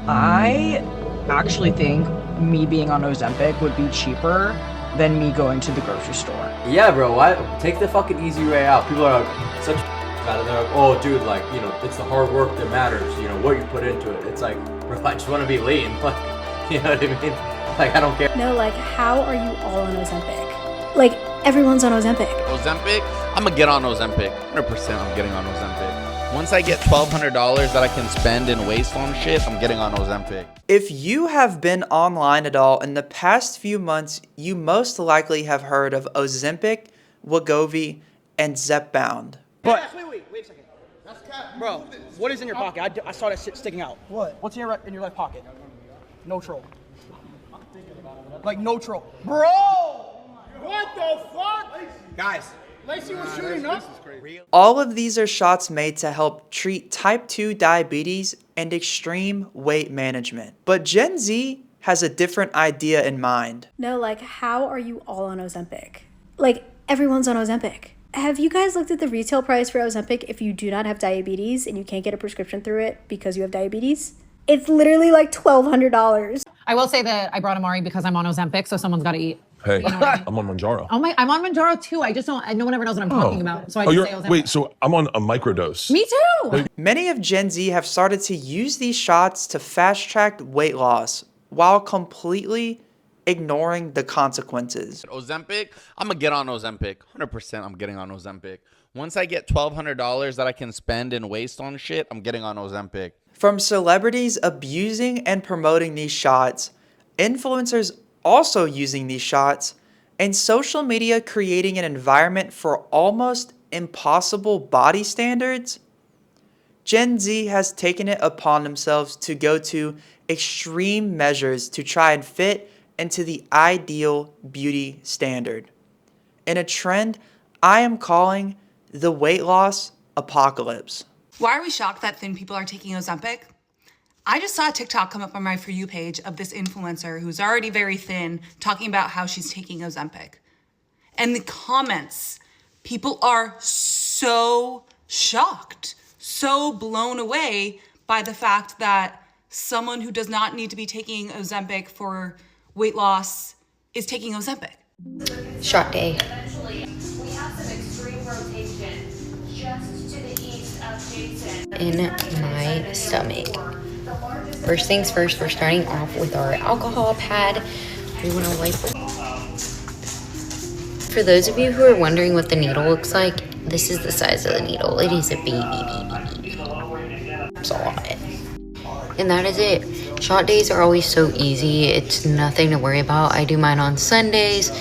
I actually think me being on Ozempic would be cheaper than me going to the grocery store. Yeah, bro, why? Take the fucking easy way out. People are like, such about it. They're like, oh, dude, like, you know, it's the hard work that matters, you know, what you put into it. It's like, bro, I just want to be lean. Like, you know what I mean? Like, I don't care. No, like, how are you all on Ozempic? Like, everyone's on Ozempic. Ozempic? I'm gonna get on Ozempic. 100% I'm getting on Ozempic. Once I get $1,200 that I can spend and waste on shit, I'm getting on Ozempic. If you have been online at all in the past few months, you most likely have heard of Ozempic, Wegovy, and Zepbound. But wait a second. Bro, what is in your pocket? I saw that shit sticking out. What? What's in your left pocket? No troll. Like no troll. Bro! What the fuck? Guys. Lacey was shooting up. All of these are shots made to help treat type 2 diabetes and extreme weight management. But Gen Z has a different idea in mind. No, like, how are you all on Ozempic? Like, everyone's on Ozempic. Have you guys looked at the retail price for Ozempic if you do not have diabetes and you can't get a prescription through it because you have diabetes? It's literally like $1,200. I will say that I brought Amari because I'm on Ozempic, so someone's got to eat. Hey, you know I mean? I'm on Manjaro. Oh my, I'm on Manjaro too. I just don't, no one ever knows what I'm talking about. So I just say Ozempic. Wait, so I'm on a microdose. Me too. Many of Gen Z have started to use these shots to fast-track weight loss while completely ignoring the consequences. Ozempic? I'm gonna get on Ozempic. 100% I'm getting on Ozempic. Once I get $1,200 that I can spend and waste on shit, I'm getting on Ozempic. From celebrities abusing and promoting these shots, influencers also using these shots, and social media creating an environment for almost impossible body standards, Gen Z has taken it upon themselves to go to extreme measures to try and fit into the ideal beauty standard. In a trend I am calling the weight loss apocalypse. Why are we shocked that thin people are taking Ozempic? I just saw a TikTok come up on my For You page of this influencer who's already very thin talking about how she's taking Ozempic. And the comments, people are so shocked, so blown away by the fact that someone who does not need to be taking Ozempic for weight loss is taking Ozempic. Shot day. We have some extreme rotation just to the east of Jason. In my stomach. First things first, we're starting off with our alcohol pad. We want to wipe it. For those of you who are wondering what the needle looks like, this is the size of the needle. It is a baby. That's a lot. And that is it. Shot days are always so easy. It's nothing to worry about. I do mine on Sundays,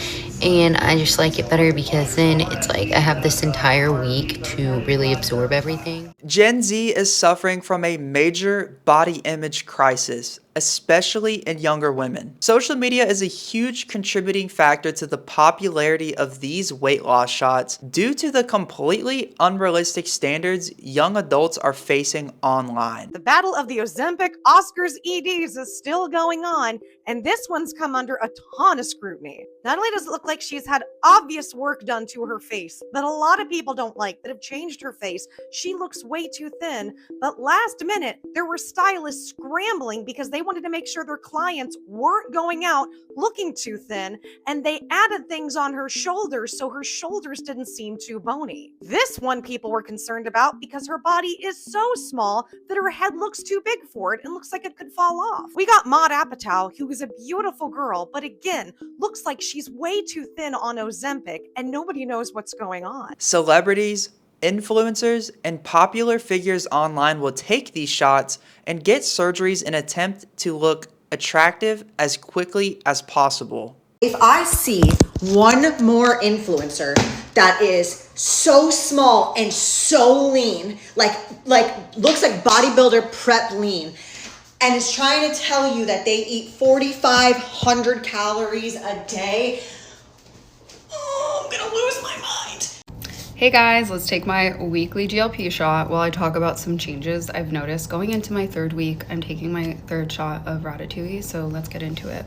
and I just like it better because then it's like I have this entire week to really absorb everything. Gen Z is suffering from a major body image crisis, especially in younger women. Social media is a huge contributing factor to the popularity of these weight loss shots due to the completely unrealistic standards young adults are facing online. The battle of the Ozempic Oscars EDs is still going on, and this one's come under a ton of scrutiny. Not only does it look like she's had obvious work done to her face that a lot of people don't like, that have changed her face, she looks way too thin, but last minute, there were stylists scrambling because they wanted to make sure their clients weren't going out looking too thin, and they added things on her shoulders so her shoulders didn't seem too bony. This one people were concerned about because her body is so small that her head looks too big for it and looks like it could fall off. We got Maud Apatow, who is a beautiful girl, but again, looks like she's way too thin on Ozempic, and nobody knows what's going on. Celebrities, influencers, and popular figures online will take these shots and get surgeries in an attempt to look attractive as quickly as possible. If I see one more influencer that is so small and so lean, like looks like bodybuilder prep lean, and is trying to tell you that they eat 4,500 calories a day, I'm gonna lose my mind. Hey guys, let's take my weekly GLP shot while I talk about some changes I've noticed going into my third week. I'm taking my third shot of Ratatouille, so let's get into it.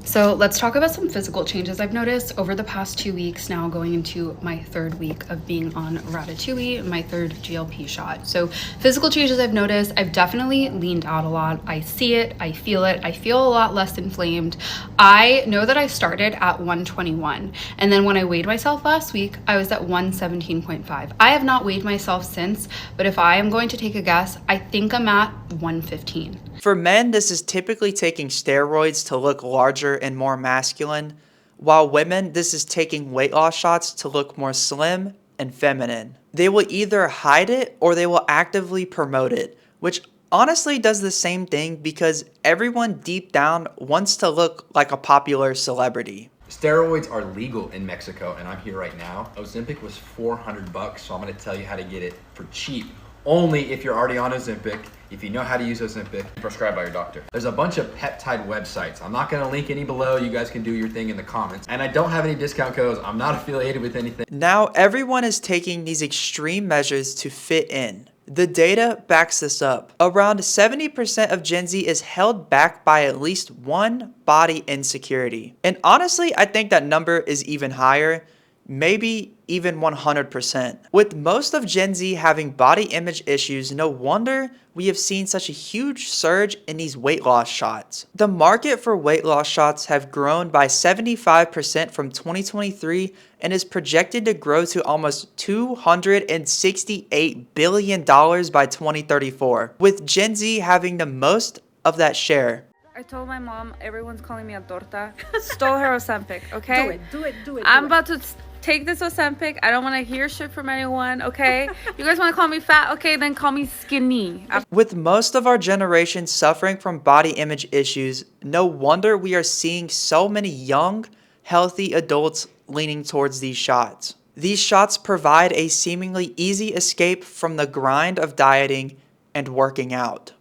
So let's talk about some physical changes I've noticed over the past 2 weeks, now going into my 3rd week of being on Ratatouille, my 3rd GLP shot. So physical changes I've noticed, I've definitely leaned out a lot. I see it, I feel a lot less inflamed. I know that I started at 121, and then when I weighed myself last week, I was at 117.5. I have not weighed myself since, but if I am going to take a guess, I think I'm at 115. For men, this is typically taking steroids to look larger and more masculine, while women, this is taking weight loss shots to look more slim and feminine. They will either hide it or they will actively promote it, which honestly does the same thing because everyone deep down wants to look like a popular celebrity. Steroids are legal in Mexico, and I'm here right now. Ozempic was $400, so I'm gonna tell you how to get it for cheap. Only if you're already on Ozempic, if you know how to use Ozempic, prescribed by your doctor. There's a bunch of peptide websites. I'm not gonna link any below. You guys can do your thing in the comments. And I don't have any discount codes. I'm not affiliated with anything. Now everyone is taking these extreme measures to fit in. The data backs this up. Around 70% of Gen Z is held back by at least one body insecurity. And honestly, I think that number is even higher, maybe even 100%. With most of Gen Z having body image issues, no wonder we have seen such a huge surge in these weight loss shots. The market for weight loss shots have grown by 75% from 2023 and is projected to grow to almost $268 billion by 2034, with Gen Z having the most of that share. I told my mom everyone's calling me a torta. Stole her Ozempic, okay? Do it. I'm about to take this Ozempic. I don't want to hear shit from anyone, okay? You guys want to call me fat? Okay, then call me skinny. With most of our generation suffering from body image issues, no wonder we are seeing so many young, healthy adults leaning towards these shots. These shots provide a seemingly easy escape from the grind of dieting and working out.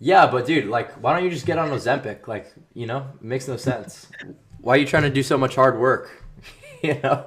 Yeah, but dude, like, why don't you just get on Ozempic? Like, you know, it makes no sense. Why are you trying to do so much hard work? You know?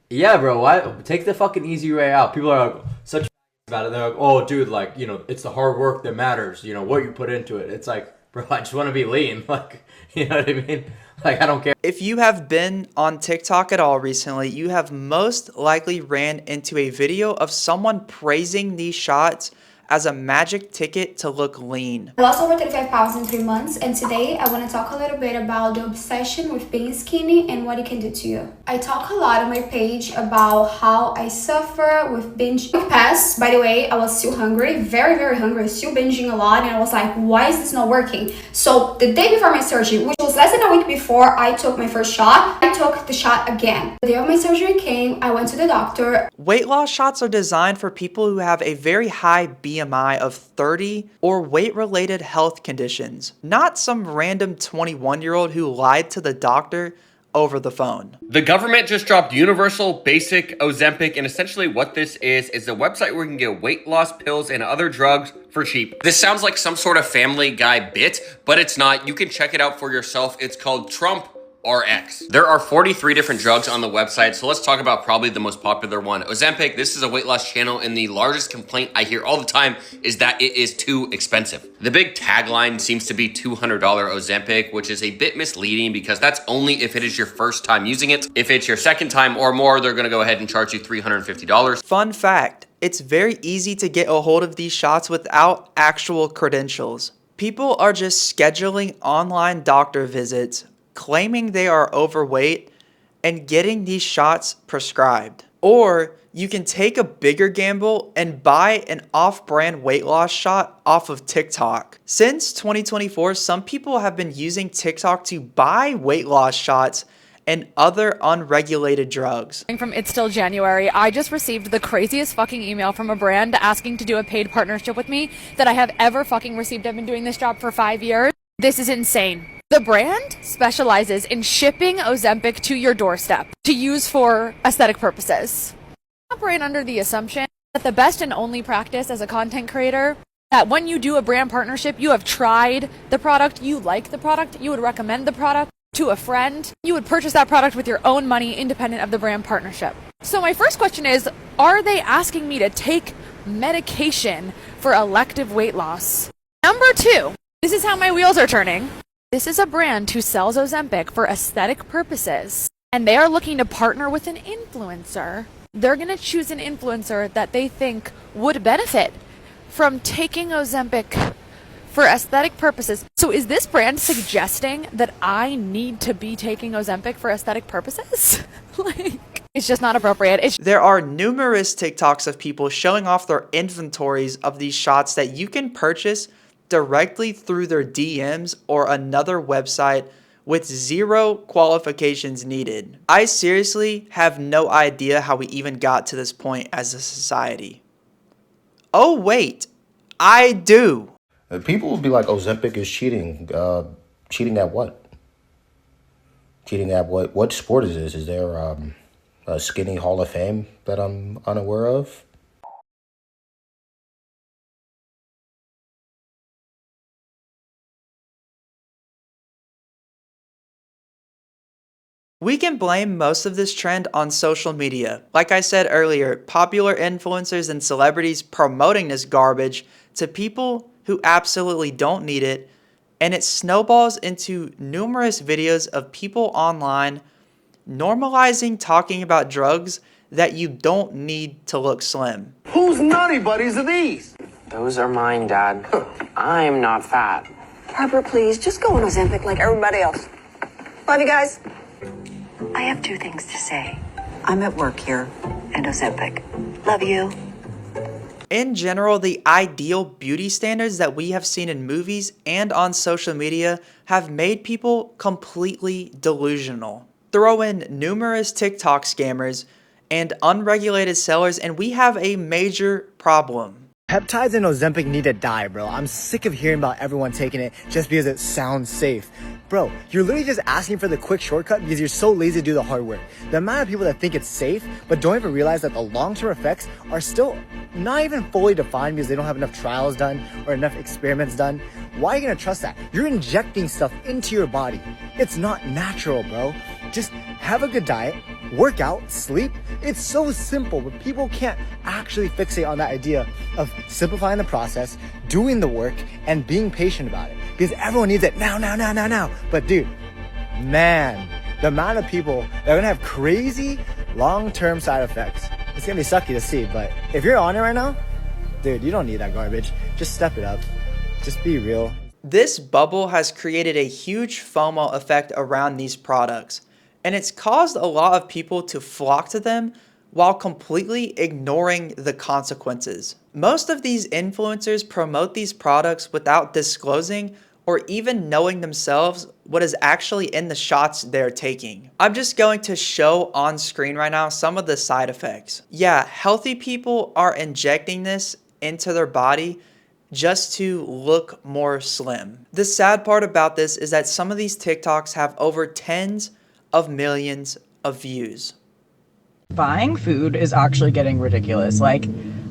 Yeah, bro, why? Take the fucking easy way out. People are like, such about it. They're like, oh, dude, like, you know, it's the hard work that matters. You know, what you put into it. It's like, bro, I just want to be lean. Like, you know what I mean? Like, I don't care. If you have been on TikTok at all recently, you have most likely ran into a video of someone praising these shots as a magic ticket to look lean. I lost over 35 pounds in 3 months, and today I want to talk a little bit about the obsession with being skinny and what it can do to you. I talk a lot on my page about how I suffer with binge. Past, by the way, I was still hungry, very, very hungry, still binging a lot, and I was like, why is this not working? So the day before my surgery, which was less than a week before I took my first shot, I took the shot again. The day of my surgery came, I went to the doctor. Weight loss shots are designed for people who have a very high BMI of 30 or weight-related health conditions, not some random 21-year-old who lied to the doctor over the phone. The government just dropped universal basic Ozempic, and essentially what this is a website where you can get weight loss pills and other drugs for cheap. This sounds like some sort of Family Guy bit, but it's not. You can check it out for yourself. It's called Trump RX. There are 43 different drugs on the website, so let's talk about probably the most popular one, Ozempic. This is a weight loss channel, and the largest complaint I hear all the time is that it is too expensive. The big tagline seems to be $200 Ozempic, which is a bit misleading because that's only if it is your first time using it. If it's your second time or more, they're gonna go ahead and charge you $350. Fun fact, it's very easy to get a hold of these shots without actual credentials. People are just scheduling online doctor visits, claiming they are overweight, and getting these shots prescribed. Or you can take a bigger gamble and buy an off-brand weight loss shot off of TikTok. Since 2024, some people have been using TikTok to buy weight loss shots and other unregulated drugs. From It's Still January, I just received the craziest fucking email from a brand asking to do a paid partnership with me that I have ever fucking received. I've been doing this job for 5 years. This is insane. The brand specializes in shipping Ozempic to your doorstep to use for aesthetic purposes. I operate under the assumption that the best and only practice as a content creator, that when you do a brand partnership, you have tried the product, you like the product, you would recommend the product to a friend, you would purchase that product with your own money independent of the brand partnership. So my first question is, are they asking me to take medication for elective weight loss? Number two, this is how my wheels are turning. This is a brand who sells Ozempic for aesthetic purposes, and they are looking to partner with an influencer. They're going to choose an influencer that they think would benefit from taking Ozempic for aesthetic purposes. So is this brand suggesting that I need to be taking Ozempic for aesthetic purposes? It's just not appropriate. There are numerous TikToks of people showing off their inventories of these shots that you can purchase directly through their DMs or another website with zero qualifications needed. I seriously have no idea how we even got to this point as a society. Oh wait, I do. People will be like, Ozempic is cheating. Cheating at what? Cheating at what? What sport is this? Is there a skinny Hall of Fame that I'm unaware of? We can blame most of this trend on social media. Like I said earlier, popular influencers and celebrities promoting this garbage to people who absolutely don't need it, and it snowballs into numerous videos of people online normalizing talking about drugs that you don't need to look slim. Whose nutty buddies are these? Those are mine, Dad. I am not fat. Harper, please, just go on Ozempic like everybody else. Love you guys. I have two things to say. I'm at work here, and Ozempic. Love you. In general, the ideal beauty standards that we have seen in movies and on social media have made people completely delusional. Throw in numerous TikTok scammers and unregulated sellers, and we have a major problem. Peptides and Ozempic need to die, bro. I'm sick of hearing about everyone taking it just because it sounds safe. Bro, you're literally just asking for the quick shortcut because you're so lazy to do the hard work. The amount of people that think it's safe but don't even realize that the long-term effects are still not even fully defined because they don't have enough trials done or enough experiments done. Why are you gonna trust that? You're injecting stuff into your body. It's not natural, bro. Just have a good diet, work out, sleep. It's so simple, but people can't actually fixate on that idea of simplifying the process, doing the work, and being patient about it. Because everyone needs it now. But dude, man, the amount of people that are gonna have crazy long-term side effects, it's gonna be sucky to see. But if you're on it right now, dude, you don't need that garbage. Just step it up. Just be real. This bubble has created a huge FOMO effect around these products, and it's caused a lot of people to flock to them while completely ignoring the consequences. Most of these influencers promote these products without disclosing or even knowing themselves what is actually in the shots they're taking. I'm just going to show on screen right now some of the side effects. Yeah, healthy people are injecting this into their body just to look more slim. The sad part about this is that some of these TikToks have over tens of millions of views. Buying food is actually getting ridiculous. Like,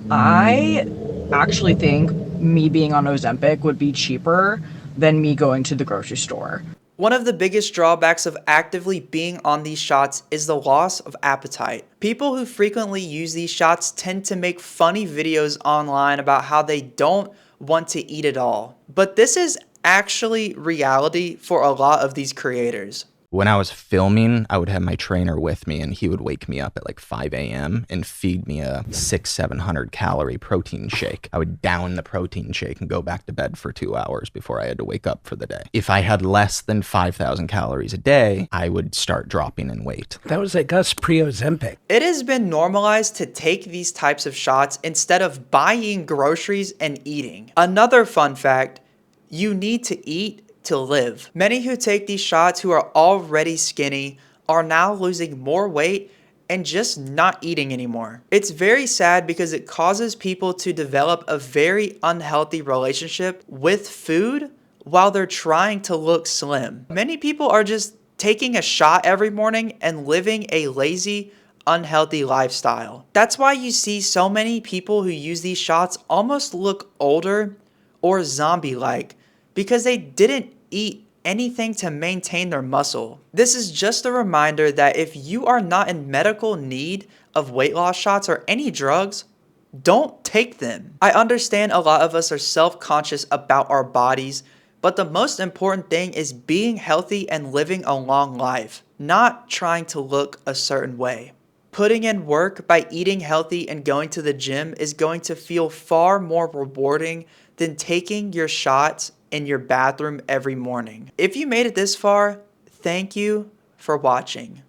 I actually think me being on Ozempic would be cheaper than me going to the grocery store. One of the biggest drawbacks of actively being on these shots is the loss of appetite. People who frequently use these shots tend to make funny videos online about how they don't want to eat at all. But this is actually reality for a lot of these creators. When I was filming, I would have my trainer with me and he would wake me up at like 5 a.m. and feed me a 600-700 calorie protein shake. I would down the protein shake and go back to bed for 2 hours before I had to wake up for the day. If I had less than 5,000 calories a day, I would start dropping in weight. That was like us pre-Ozempic. It has been normalized to take these types of shots instead of buying groceries and eating. Another fun fact, you need to eat to live. Many who take these shots who are already skinny are now losing more weight and just not eating anymore. It's very sad because it causes people to develop a very unhealthy relationship with food while they're trying to look slim. Many people are just taking a shot every morning and living a lazy, unhealthy lifestyle. That's why you see so many people who use these shots almost look older or zombie-like, because they didn't eat anything to maintain their muscle. This is just a reminder that if you are not in medical need of weight loss shots or any drugs, don't take them. I understand a lot of us are self-conscious about our bodies, But the most important thing is being healthy and living a long life, not trying to look a certain way. Putting in work by eating healthy and going to the gym is going to feel far more rewarding than taking your shots in your bathroom every morning. If you made it this far, thank you for watching.